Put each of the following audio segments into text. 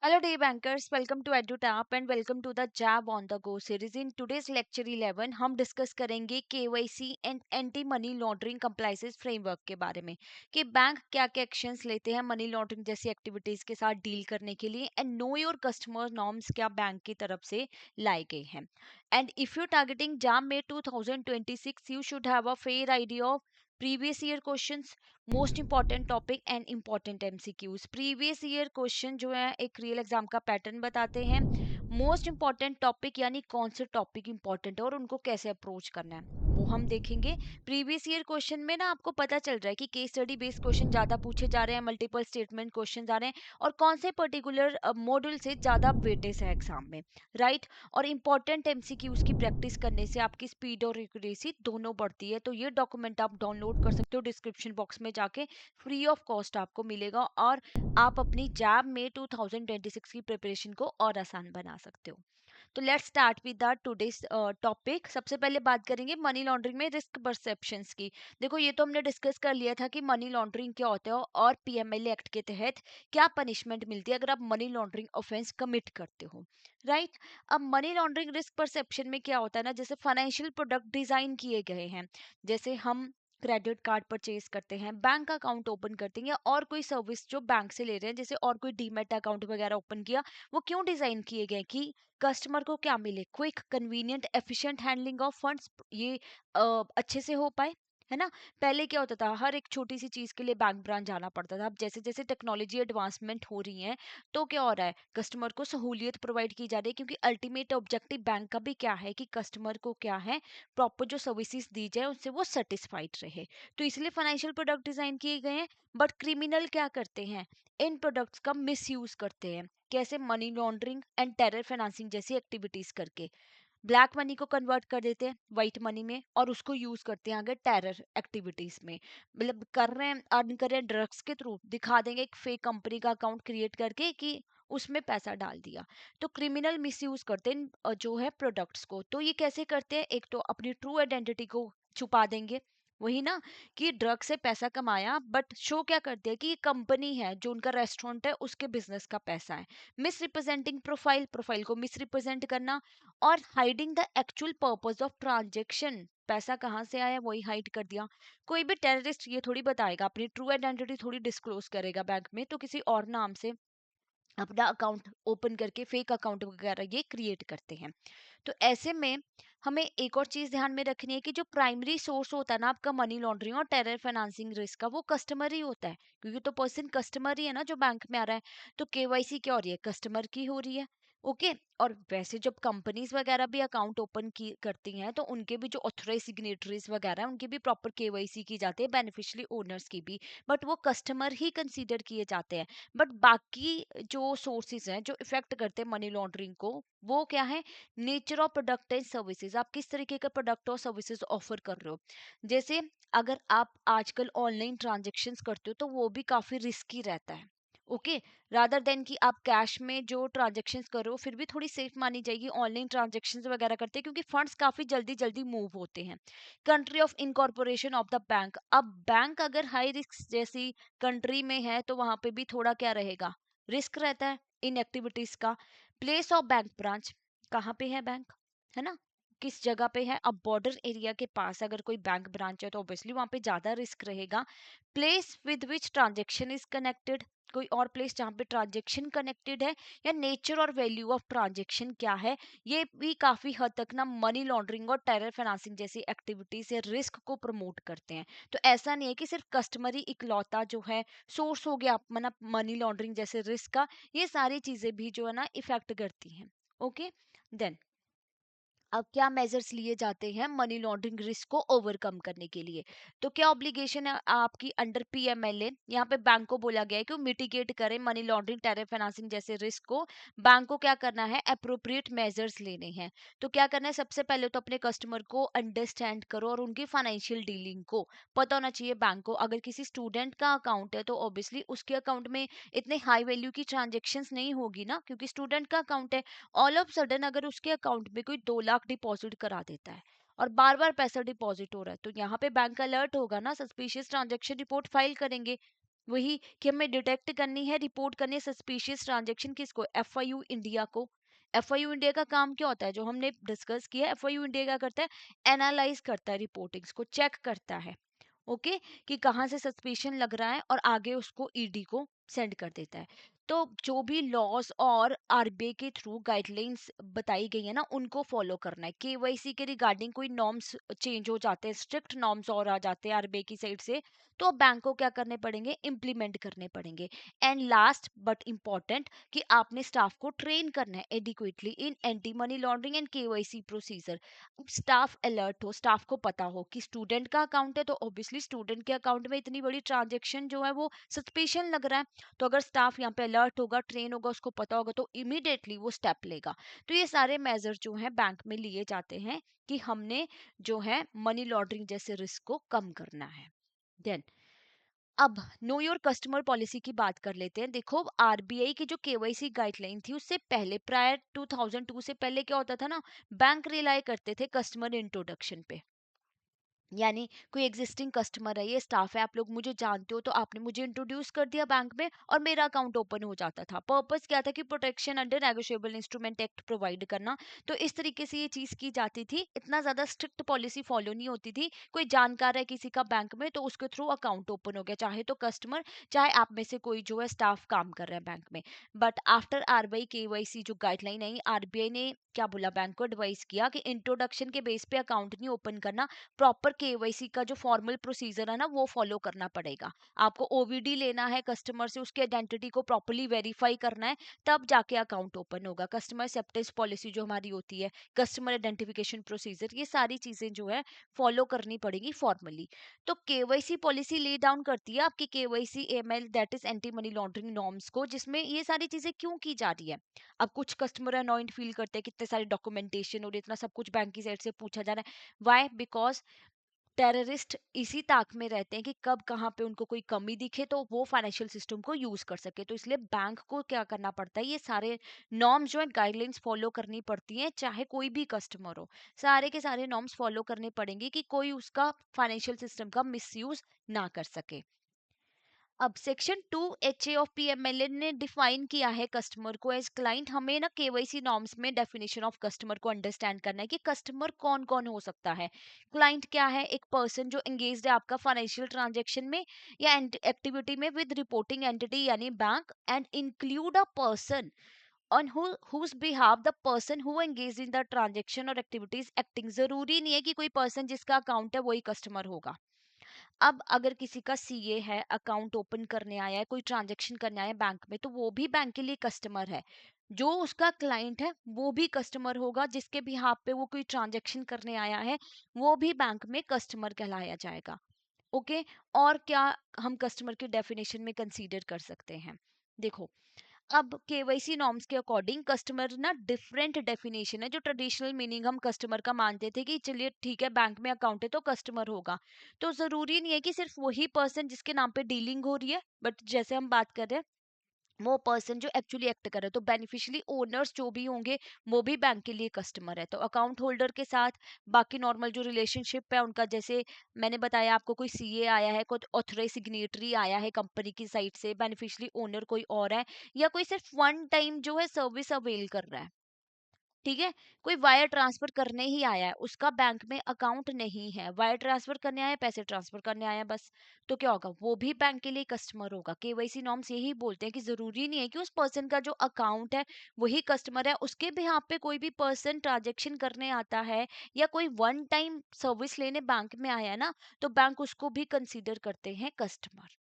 Hello, dear bankers. Welcome to EduTap and welcome to the Jab on the Go series. In today's lecture 11, हम discuss करेंगे KYC and anti money laundering compliances framework के बारे में कि bank क्या क्या actions लेते हैं मनी लॉन्ड्रिंग जैसी एक्टिविटीज के साथ डील करने के लिए and know your customer norms क्या बैंक की तरफ से लाए गए हैं. एंड इफ यू टारगेटिंग जाम में 2026 you should have a fair idea of previous year questions, most important topic and important MCQs. Previous year question जो है एक रियल एग्जाम का पैटर्न बताते हैं. मोस्ट इंपॉर्टेंट टॉपिक यानी कौन से टॉपिक इंपॉर्टेंट है और उनको कैसे अप्रोच करना है वो हम देखेंगे. प्रीवियस ईयर क्वेश्चन में ना आपको पता चल रहा है कि केस स्टडी बेस्ड क्वेश्चन ज्यादा पूछे जा रहे हैं, मल्टीपल स्टेटमेंट क्वेश्चन आ रहे हैं और कौन से पर्टिकुलर मॉड्यूल से ज्यादा वेटेज है एग्जाम में, राइट. और इंपॉर्टेंट एमसीक्यूज की प्रैक्टिस करने से आपकी स्पीड और एक्यूरेसी दोनों बढ़ती है. तो ये डॉक्यूमेंट आप डाउनलोड कर सकते हो, डिस्क्रिप्शन बॉक्स में जाके फ्री ऑफ कॉस्ट आपको मिलेगा और आप अपनी जैब में 2026 की प्रिपरेशन को और आसान बना सकते हो. तो let's start with the today's topic. सबसे पहले बात करेंगे मनी लॉन्ड्रिंग में रिस्क परसेप्शंस की. देखो ये तो हमने डिस्कस कर लिया था कि मनी लॉन्ड्रिंग क्या होता है और पीएमएलए एक्ट के तहत क्या पनिशमेंट मिलती है अगर आप मनी लॉन्ड्रिंग ऑफेंस कमिट करते हो, राइट. अब मनी लॉन्ड्रिंग रिस्क परसेप्शन में क्या होता है ना, जैसे फाइनेंशियल प्रोडक्ट डिजाइन किए गए हैं, जैसे हम क्रेडिट कार्ड परचेज करते हैं, बैंक अकाउंट ओपन करते हैं या और कोई सर्विस जो बैंक से ले रहे हैं, जैसे और कोई डीमेट अकाउंट वगैरह ओपन किया, वो क्यों डिजाइन किए गए कि कस्टमर को क्या मिले, quick convenient efficient handling of funds, ये अच्छे से हो पाए, है ना. पहले क्या होता था, हर एक छोटी सी चीज के लिए बैंक ब्रांच जाना पड़ता था. अब जैसे जैसे टेक्नोलॉजी एडवांसमेंट हो रही है तो क्या हो रहा है, कस्टमर को सहूलियत प्रोवाइड की जा रही है, क्योंकि अल्टीमेट ऑब्जेक्टिव बैंक का भी क्या है कि कस्टमर को क्या है, प्रॉपर जो सर्विसेज दी जाए उससे वो सेटिस्फाइड रहे. तो इसलिए फाइनेंशियल प्रोडक्ट डिजाइन किए गए हैं. बट क्रिमिनल क्या करते हैं, इन प्रोडक्ट्स का मिस यूज करते हैं. कैसे, money laundering and terror financing जैसी एक्टिविटीज करके ब्लैक मनी को कन्वर्ट कर देते हैं वाइट मनी में और उसको यूज करते हैं आगे टेरर एक्टिविटीज में. मतलब कर रहे हैं, अर्न कर रहे हैं ड्रग्स के थ्रू, दिखा देंगे एक फेक कंपनी का अकाउंट क्रिएट करके कि उसमें पैसा डाल दिया. तो क्रिमिनल मिस यूज करते हैं जो है प्रोडक्ट्स को. तो ये कैसे करते हैं, एक तो अपनी ट्रू आइडेंटिटी को छुपा देंगे, वही ना, कि ड्रग से पैसा कमाया बट शो क्या करते हैं कि ये कंपनी है, जो उनका रेस्टोरेंट है उसके बिजनेस का पैसा है. मिस रिप्रेजेंटिंग प्रोफाइल, प्रोफाइल को मिस रिप्रेजेंट करना और hiding the actual purpose of transaction, पैसा कहाँ से आया वही हाइड कर दिया. कोई भी टेररिस्ट ये थोड़ी बताएगा, अपनी ट्रू आइडेंटिटी थोड़ी डिस्क्लोज करेगा बैंक में, तो किसी और नाम से अपना अकाउंट ओपन करके फेक अकाउंट वगैरह ये क्रिएट करते हैं. तो ऐसे में हमें एक और चीज ध्यान में रखनी है कि जो प्राइमरी सोर्स होता है ना आपका मनी लॉन्ड्रिंग और टेरर फाइनेंसिंग रिस्क का, वो कस्टमर ही होता है, क्योंकि तो पर्सन कस्टमर ही है ना जो बैंक में आ रहा है. तो केवाईसी क्या हो रही है, कस्टमर की हो रही है. ओके. और वैसे जब कंपनीज वगैरह भी अकाउंट ओपन की करती हैं तो उनके भी जो ऑथराइज सिग्नेटरीज वगैरह हैं उनकी भी प्रॉपर केवाईसी की जाती है, बेनिफिशियरी ओनर्स की भी, बट वो कस्टमर ही कंसीडर किए जाते हैं. बट बाकी जो सोर्सेज हैं जो इफेक्ट करते हैं मनी लॉन्ड्रिंग को, वो क्या है, nature of product and services, आप किस तरीके का प्रोडक्ट और सर्विसेज ऑफर कर रहे हो. जैसे अगर आप आजकल ऑनलाइन ट्रांजेक्शन्स करते हो तो वो भी काफी रिस्की रहता है. ओके. रादर देन कि आप कैश में जो ट्रांजेक्शन्स कर रहे हो फिर भी थोड़ी सेफ मानी जाएगी ऑनलाइन ट्रांजेक्शन्स वगैरह करते हैं, क्योंकि फंड्स काफी जल्दी जल्दी मूव होते हैं. Country of incorporation of the bank, अब बैंक अगर हाई रिस्क जैसी कंट्री में है तो वहां पे भी थोड़ा क्या रहेगा, रिस्क रहता है इन एक्टिविटीज का. प्लेस ऑफ बैंक ब्रांच, कहाँ पे है बैंक, है ना, किस जगह पे है. अब बॉर्डर एरिया के पास अगर कोई बैंक ब्रांच है तो ऑब्वियसली वहां पे ज्यादा रिस्क रहेगा. Place with which transaction is connected, कोई और प्लेस जहाँ पे ट्रांजेक्शन कनेक्टेड है, या नेचर और वैल्यू ऑफ ट्रांजेक्शन क्या है, ये भी काफी हद तक ना मनी लॉन्ड्रिंग और टेरर फाइनेंसिंग जैसी एक्टिविटीज या रिस्क को प्रमोट करते हैं. तो ऐसा नहीं है कि सिर्फ कस्टमर ही इकलौता जो है सोर्स हो गया मतलब मनी लॉन्ड्रिंग जैसे रिस्क का, ये सारी चीजें भी जो है ना इफेक्ट करती हैं. ओके. देन अब क्या मेजर्स लिए जाते हैं मनी लॉन्ड्रिंग रिस्क को ओवरकम करने के लिए. तो क्या ऑब्लिगेशन है आपकी अंडर पीएमएलए, यहाँ पे बैंक को बोला गया है कि वो मिटिगेट करें मनी लॉन्ड्रिंग टेरर फाइनेंसिंग जैसे रिस्क को. बैंक को क्या करना है, अप्रोप्रिएट मेजर्स लेने हैं. तो क्या करना है, सबसे पहले तो अपने कस्टमर को अंडरस्टैंड करो और उनकी फाइनेंशियल डीलिंग को पता होना चाहिए बैंक को. अगर किसी स्टूडेंट का अकाउंट है तो ऑब्वियसली उसके अकाउंट में इतने हाई वैल्यू की ट्रांजेक्शन्स नहीं होगी ना, क्योंकि स्टूडेंट का अकाउंट है. ऑल ऑफ सडन अगर उसके अकाउंट में कोई 2 लाख डिपॉजिट करा देता है और बार बार पैसा डिपॉजिट हो रहा है, तो यहाँ पे बैंक अलर्ट होगा ना, सस्पिशियस ट्रांजैक्शन रिपोर्ट फाइल करेंगे. वही कि हमें डिटेक्ट करनी है, रिपोर्ट करनी है सस्पिशियस ट्रांजेक्शन किसको, एफआईयू इंडिया को। एफआईयू इंडिया का काम क्या होता है, जो हमने डिस्कस किया, एफआईयू इंडिया क्या करता है, एनालाइज करता है रिपोर्टिंग्स को, चेक करता है, ओके, कि कहाँ से सस्पिशन लग रहा है और आगे उसको ईडी को सेंड कर देता है। तो जो भी लॉस और आरबीआई के थ्रू गाइडलाइंस बताई गई है ना, उनको फॉलो करना है। केवाईसी के रिगार्डिंग कोई नॉर्म्स चेंज हो जाते हैं, स्ट्रिक्ट नॉर्म्स और आ जाते हैं आरबीआई की साइड से, तो बैंक को क्या करने पड़ेंगे, इम्प्लीमेंट करने पड़ेंगे। एंड लास्ट बट इम्पॉर्टेंट, कि आपने स्टाफ को ट्रेन करना है adequately in anti money laundering and KYC procedure. Staff alert हो, स्टाफ को पता हो कि स्टूडेंट का अकाउंट है, तो ऑब्वियसली स्टूडेंट के अकाउंट में इतनी बड़ी ट्रांजेक्शन जो है वो सस्पिशन लग रहा है। तो अगर स्टाफ यहाँ पे अलर्ट होगा, ट्रेन होगा, उसको पता होगा, तो इमीडिएटली वो स्टेप लेगा। तो ये सारे मेजर जो है बैंक में लिए जाते हैं कि हमने जो है मनी लॉन्ड्रिंग जैसे रिस्क को कम करना है। देन अब नो योर कस्टमर पॉलिसी की बात कर लेते हैं। देखो, आरबीआई की जो केवाईसी गाइडलाइन थी, उससे पहले प्रायर 2002 से पहले क्या होता था ना, बैंक रिलाई करते थे कस्टमर इंट्रोडक्शन पे। यानी कोई एग्जिस्टिंग कस्टमर है, ये स्टाफ है, आप लोग मुझे जानते हो, तो आपने मुझे इंट्रोड्यूस कर दिया बैंक में और मेरा अकाउंट ओपन हो जाता था। पर्पस क्या था कि protection under negotiable instrument act provide करना। तो इस तरीके से ये चीज की जाती थी, इतना ज्यादा स्ट्रिक्ट पॉलिसी फॉलो नहीं होती थी। कोई जानकार है किसी का बैंक में, तो उसके थ्रू अकाउंट ओपन हो गया, चाहे तो कस्टमर, चाहे आप में से कोई जो है स्टाफ काम कर रहा है बैंक में। बट आफ्टर आरबीआई केवाईसी जो गाइडलाइन आई, आरबीआई ने क्या बोला, बैंक को एडवाइस किया कि इंट्रोडक्शन के बेस पे अकाउंट नहीं ओपन करना, प्रॉपर केवाईसी का जो फॉर्मल प्रोसीजर है ना, वो फॉलो करना पड़ेगा। आपको ओवीडी लेना है कस्टमर से, उसकी आइडेंटिटी को प्रॉपर्ली वेरीफाई करना है, तब जाके अकाउंट ओपन होगा। कस्टमर एक्सेप्टेंस पॉलिसी जो हमारी होती है, कस्टमर आइडेंटिफिकेशन प्रोसीजर, ये सारी चीजें जो है फॉलो करनी पड़ेगी फॉर्मली। तो केवाईसी पॉलिसी ले डाउन करती है आपकी KYC AML, that is anti money laundering norms को, जिसमें ये सारी चीजें क्यों की जा रही है। अब कुछ कस्टमर अनॉइंट फील करते हैं, कितने सारे डॉक्यूमेंटेशन और इतना सब कुछ बैंक की साइड से पूछा जा रहा है। वाई, बिकॉज टेररिस्ट इसी ताक में रहते हैं कि कब कहाँ पे उनको कोई कमी दिखे तो वो फाइनेंशियल सिस्टम को यूज कर सके। तो इसलिए बैंक को क्या करना पड़ता है, ये सारे नॉर्म्स जो है, गाइडलाइंस फॉलो करनी पड़ती हैं, चाहे कोई भी कस्टमर हो। सारे के सारे नॉर्म्स फॉलो करने पड़ेंगे कि कोई उसका फाइनेंशियल सिस्टम का मिसयूज ना कर सके। अब सेक्शन 2 ऑफ पीएमएलए ने डिफाइन किया है कस्टमर को एज क्लाइंट। हमें ना केवाईसी नॉर्म्स में डेफिनेशन ऑफ कस्टमर को अंडरस्टैंड करना है कि कस्टमर कौन कौन हो सकता है। क्लाइंट क्या है, एक पर्सन जो एंगेज्ड है आपका फाइनेंशियल ट्रांजैक्शन में या एक्टिविटी में विद रिपोर्टिंग एंटिटी यानी bank, and include a person on whose behalf the person who engaged in the transaction or activities acting। जरूरी नहीं है कि कोई पर्सन जिसका अकाउंट है वही कस्टमर होगा। अब अगर किसी का सीए है, अकाउंट ओपन करने आया है, कोई ट्रांजैक्शन करने आया है बैंक में, तो वो भी बैंक के लिए कस्टमर है। जो उसका क्लाइंट है वो भी कस्टमर होगा, जिसके भी हाथ पे वो कोई ट्रांजैक्शन करने आया है, वो भी बैंक में कस्टमर कहलाया जाएगा। ओके। और क्या हम कस्टमर की डेफिनेशन में कंसीडर कर सकते हैं, देखो, अब केवाईसी नॉर्म्स के अकॉर्डिंग कस्टमर ना डिफरेंट डेफिनेशन है। जो ट्रेडिशनल मीनिंग हम कस्टमर का मानते थे कि चलिए ठीक है, बैंक में अकाउंट है तो कस्टमर होगा, तो जरूरी नहीं है कि सिर्फ वही पर्सन जिसके नाम पे डीलिंग हो रही है, बट जैसे हम बात कर रहे हैं वो पर्सन जो एक्चुअली एक्ट कर रहा है, तो बेनिफिशियली ओनर्स जो भी होंगे वो भी बैंक के लिए कस्टमर है। तो अकाउंट होल्डर के साथ बाकी नॉर्मल जो रिलेशनशिप है उनका, जैसे मैंने बताया आपको, कोई सीए आया है, कोई ऑथराइज सिग्नेटरी आया है कंपनी की साइड से, बेनिफिशियली ओनर कोई और है, या कोई सिर्फ वन टाइम जो है सर्विस अवेल कर रहा है, ठीक है, कोई वायर ट्रांसफर करने ही आया है, उसका बैंक में अकाउंट नहीं है, वायर ट्रांसफर करने आया है, पैसे ट्रांसफर करने आया है बस, तो क्या होगा, वो भी बैंक के लिए कस्टमर होगा। केवाईसी नॉर्म्स यही बोलते हैं कि जरूरी नहीं है कि उस पर्सन का जो अकाउंट है वही कस्टमर है, उसके भी यहाँ पे कोई भी पर्सन ट्रांजेक्शन करने आता है या कोई वन टाइम सर्विस लेने बैंक में आया है ना, तो बैंक उसको भी कंसीडर करते हैं कस्टमर।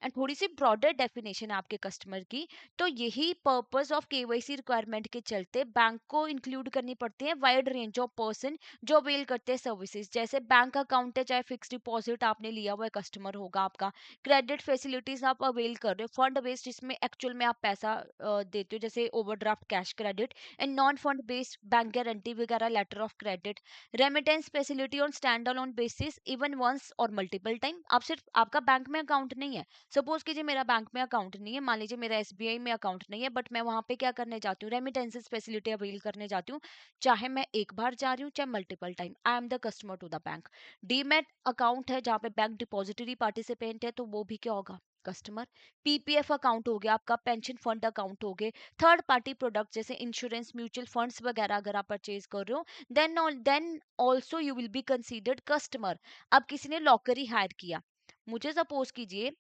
एंड थोड़ी सी ब्रॉडर डेफिनेशन है आपके कस्टमर की। तो यही पर्पस ऑफ केवाईसी रिक्वायरमेंट के चलते बैंक को इंक्लूड करनी पड़ती है वाइड रेंज ऑफ पर्सन जो अवेल करते हैं सर्विसेज। जैसे बैंक अकाउंट है, चाहे फिक्स डिपॉजिट आपने लिया हुआ है, कस्टमर होगा आपका। क्रेडिट फैसिलिटीज आप अवेल कर रहे हो, फंड बेस्ड जिसमें एक्चुअल में आप पैसा देते हो, जैसे overdraft, cash credit. And non fund based bank guarantee वगैरह, letter of credit. Remittance facility on stand alone basis, even once और मल्टीपल टाइम। आप सिर्फ, आपका बैंक में अकाउंट नहीं है, सपोज कीजिए मेरा बैंक में अकाउंट नहीं है, मान लीजिए मेरा एसबीआई में अकाउंट नहीं है, बट मैं वहां पे क्या करने जाती हूँ, रेमिटेंसेस फैसिलिटी अवेल करने जाती हूँ, चाहे मैं एक बार जा रही हूँ चाहे multiple time, I am the customer to the bank. Demat account है जहाँ पे बैंक डिपॉजिटरी पार्टिसिपेंट है, तो वो भी क्या होगा, कस्टमर। पीपीएफ अकाउंट हो गया आपका, पेंशन फंड अकाउंट हो गए, थर्ड पार्टी प्रोडक्ट जैसे इंश्योरेंस, म्यूचुअल फंड्स वगैरह अगर आप परचेज कर रहे हो, then also you will be considered customer. अब किसी ने लॉकर ही हायर किया, मुझे सपोज कीजिए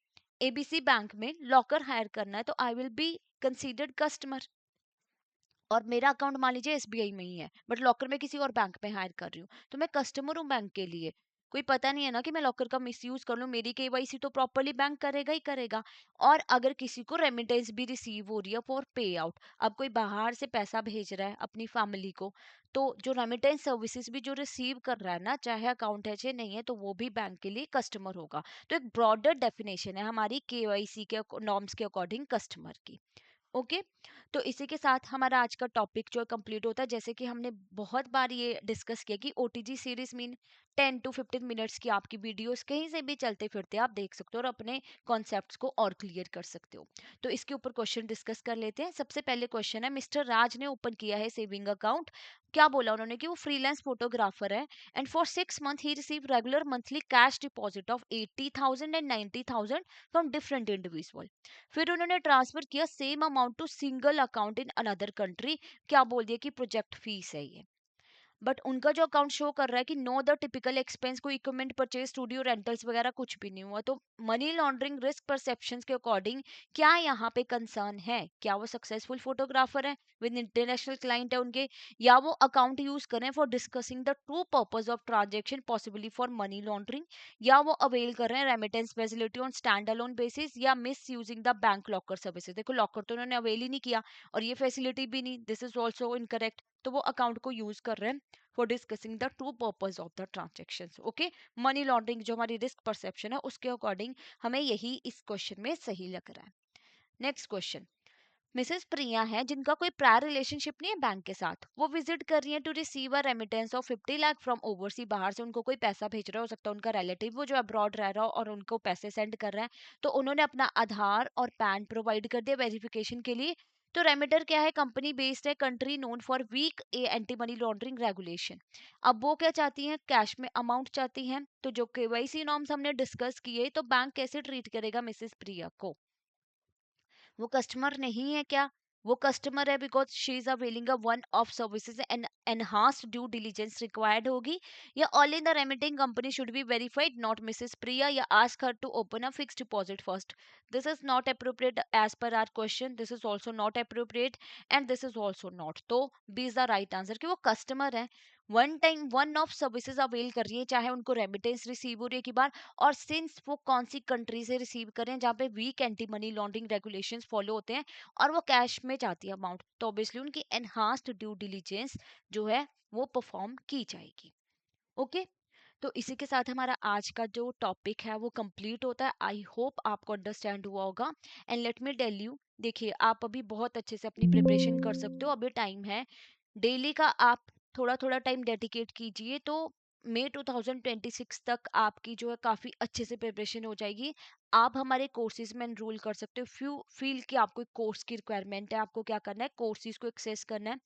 एबीसी बैंक में लॉकर हायर करना है, तो I will be considered customer. और मेरा अकाउंट मान लीजिए एसबीआई में ही है, बट लॉकर में किसी और बैंक में हायर कर रही हूँ, तो मैं कस्टमर हूँ बैंक के लिए। कोई पता नहीं है ना कि मैं लॉकर का मिसयूज कर लूँ, मेरी केवाईसी तो प्रॉपरली बैंक करेगा ही करेगा। और अगर किसी को रेमिटेंस भी रिसीव हो रही है फॉर पे आउट, अब कोई बाहर से पैसा भेज रहा है अपनी फैमिली को, तो जो रेमिटेंस सर्विसेज भी जो रिसीव कर रहा है ना, चाहे अकाउंट है चाहे नहीं है, तो वो भी बैंक के लिए कस्टमर होगा। तो एक ब्रॉडर डेफिनेशन है हमारी केवाईसी के नॉर्म्स के अकॉर्डिंग कस्टमर की। ओके, तो इसी के साथ हमारा आज का टॉपिक जो है कंप्लीट होता है। जैसे कि हमने बहुत बार ये डिस्कस किया कि OTG series mean 10 to 15 minutes की आपकी वीडियोस कहीं से भी चलते फिरते आप देख सकते हो और अपने कॉन्सेप्ट्स को और क्लियर कर सकते हो। तो इसके ऊपर क्वेश्चन डिस्कस कर लेते हैं। सबसे पहले क्वेश्चन है, मिस्टर राज ने ओपन किया है सेविंग अकाउंट। क्या बोला उन्होंने कि वो फ्रीलांस फोटोग्राफर है, एंड फॉर 6 मंथ ही receive regular monthly cash deposit of 80,000 and 90,000 from different individual. फिर उन्होंने ट्रांसफर किया same amount to single account in another country. क्या बोल दिया कि प्रोजेक्ट फीस है ये। बट उनका जो अकाउंट शो कर रहा है कि नो द टिपिकल एक्सपेंस, कोई इक्विपमेंट परचेज, स्टूडियो रेंटल्स वगैरह कुछ भी नहीं हुआ। तो मनी लॉन्ड्रिंग रिस्क परसेप्शंस के अकॉर्डिंग क्या यहाँ पे कंसर्न है, क्या वो सक्सेसफुल फोटोग्राफर है विद इंटरनेशनल क्लाइंट है उनके, या वो अकाउंट यूज करें for discussing the true purpose of transaction possibly for money laundering, या वो अवेल कर रहे हैं remittance facility on stand alone basis, या miss using the bank locker services. देखो लॉकर तो उन्होंने अवेल ही नहीं किया और ये फैसिलिटी भी नहीं, दिस इज ऑल्सो इनकरेक्ट। तो वो अकाउंट को यूज कर रहे हैं for discussing the true purpose of the transaction. Okay, money laundering जो हमारी रिस्क परसेप्शन है उसके अकॉर्डिंग हमें यही इस क्वेश्चन में सही लग रहा है। नेक्स्ट क्वेश्चन, मिसेस प्रिया है जिनका कोई प्रायर रिलेशनशिप नहीं है बैंक के साथ, वो विजिट कर रही है to receive a remittance of 50 lakh from oversea, बाहर से उनको कोई पैसा भेज रहा है, हो सकता है उनका रिलेटिव वो जो अब्रॉड रह रहा हो और उनको पैसे सेंड कर रहा है। तो उन्होंने अपना आधार और पैन प्रोवाइड कर दिया वेरिफिकेशन के लिए। तो रेमिटर क्या है, कंपनी बेस्ड है, country known for weak anti money laundering regulation. अब वो क्या चाहती हैं, कैश में अमाउंट चाहती हैं। तो जो केवाईसी नॉर्म्स हमने डिस्कस किए, तो बैंक कैसे ट्रीट करेगा मिसेस प्रिया को, वो कस्टमर नहीं है क्या, वो कस्टमर है because she is availing a one of services and enhanced due diligence required होगी, या all in the remitting company should be verified not Mrs Priya, या ask her to open a fixed deposit first. This is not appropriate as per our question, this is also not appropriate, and this is also not. तो B is the right answer कि वो customer है, one time one of services avail कर रही है, चाहे उनको remittance receive हो रही है की बार, और सिंस वो कौन सी कंट्री से रिसीव करें जहाँ पे weak anti money laundering regulations follow होते हैं, और वो कैश में चाहती है अमाउंट, तो ऑब्वियसली उनकी एनहांस्ड ड्यू डिलीजेंस जो है वो परफॉर्म की जाएगी। ओके, तो इसी के साथ हमारा आज का जो टॉपिक है वो कंप्लीट होता है। आई होप आपको अंडरस्टैंड हुआ होगा। And let me tell you, देखिए आप अभी बहुत अच्छे से अपनी प्रिपरेशन कर सकते हो, अभी टाइम है। डेली का आप थोड़ा थोड़ा टाइम डेडिकेट कीजिए, तो मई 2026 तक आपकी जो है काफ़ी अच्छे से प्रिपरेशन हो जाएगी। आप हमारे कोर्सेज में एनरोल कर सकते हो। फ्यू फील कि आपको एक कोर्स की रिक्वायरमेंट है, आपको क्या करना है, कोर्सेज को एक्सेस करना है।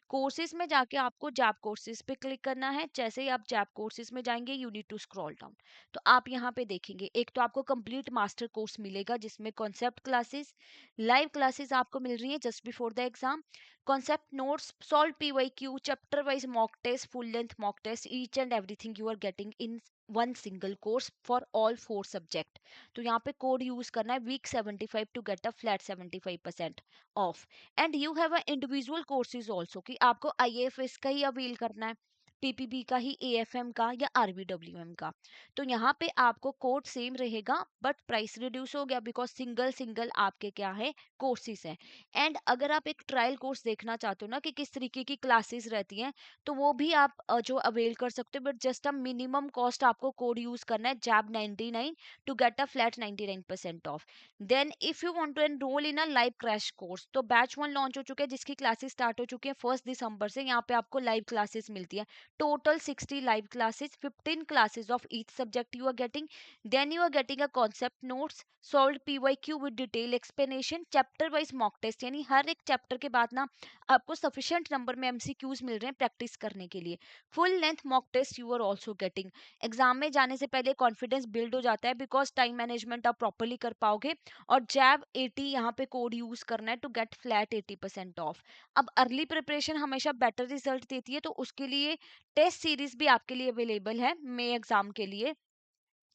कोर्सेज में जाके आपको जैप कोर्सेज पे क्लिक करना है। जैसे ही आप जैप कोर्सेज में जाएंगे, you need to scroll down. तो आप यहाँ पे देखेंगे, एक तो आपको कंप्लीट मास्टर कोर्स मिलेगा जिसमें कॉन्सेप्ट क्लासेस, लाइव क्लासेस आपको मिल रही है just before the exam, concept notes, solve PYQ, chapter wise mock test, full length mock test, each and everything you are getting in one single course for all 4 subject. तो यहाँ पे code use करना है week 75 to get a flat 75% off. And you have a individual courses also कि आपको आईएएफएस का ही avail करना है, पीपीबी का ही, एएफएम का या आरबीडब्ल्यूएम का। तो यहाँ पे आपको कोड सेम रहेगा बट प्राइस रिड्यूस हो गया बिकॉज सिंगल सिंगल आपके क्या है, कोर्सेज हैं। एंड अगर आप एक ट्रायल कोर्स देखना चाहते हो ना कि किस तरीके की क्लासेस रहती हैं, तो वो भी आप जो अवेल कर सकते हो, but just a minimum cost आपको कोड यूज करना है jab 99 to get a flat 99% off. Then if you want to enrol in a live crash course, तो बैच 1 लॉन्च हो चुके हैं जिसकी क्लासेस स्टार्ट हो चुकी है 1 दिसंबर से। यहाँ पे आपको लाइव क्लासेस मिलती है total 60 live classes, 15 classes of each subject you are getting. Then you are getting a concept notes, solved PYQ with detailed explanation, chapter wise mock test, यानी हर एक चैप्टर के बाद ना आपको सफिशिएंट नंबर में MCQs मिल रहे हैं प्रैक्टिस करने के लिए. Full length mock test you are also getting. Exam में जाने से पहले कॉन्फिडेंस बिल्ड हो जाता है बिकॉज टाइम मैनेजमेंट आप प्रॉपरली कर पाओगे. और जैब 80 यहाँ पे कोड यूज करना है टू गेट फ्लैट 80% ऑफ. अब अर्ली प्रिपरेशन हमेशा बेटर रिजल्ट देती है, तो उसके लिए टेस्ट सीरीज भी आपके लिए अवेलेबल है मई एग्जाम के लिए.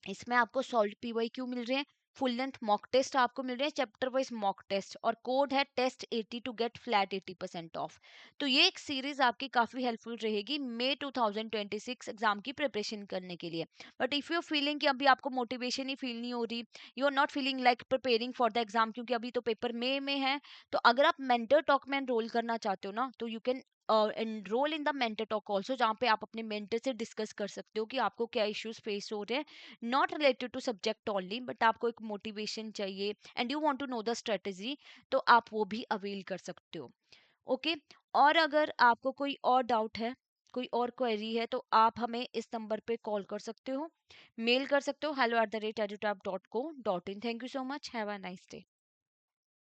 इसमें आपको सॉल्व पीवाईक्यू मिल रहे हैं, फुल लेंथ मॉक टेस्ट आपको मिल रहे हैं, चैप्टर वाइज मॉक टेस्ट, और कोड है test 80 to get flat 80% off. तो ये एक सीरीज आपकी काफी हेल्पफुल रहेगी मई 2026 एग्जाम की प्रिपरेशन करने के लिए. बट इफ यू फीलिंग कि अभी आपको मोटिवेशन ही फील नहीं हो रही, you are not feeling like preparing for the exam, क्योंकि अभी तो पेपर मई में है, तो अगर आप मेंटर टॉक में एनरोल करना चाहते हो ना, तो you can enrol in the mentor talk also, जहाँ पे आप अपने मेंटर से डिस्कस कर सकते हो कि आपको क्या इश्यूज फेस हो रहे हैं, not related to subject only, but आपको एक मोटिवेशन चाहिए and you want to know the strategy, तो आप वो भी अवेल कर सकते हो. ओके. और अगर आपको कोई और डाउट है, कोई और क्वेरी है, तो आप हमें इस नंबर पे कॉल कर सकते हो, मेल कर सकते हो hello@edutap.co.in. Thank you so much, have a nice day.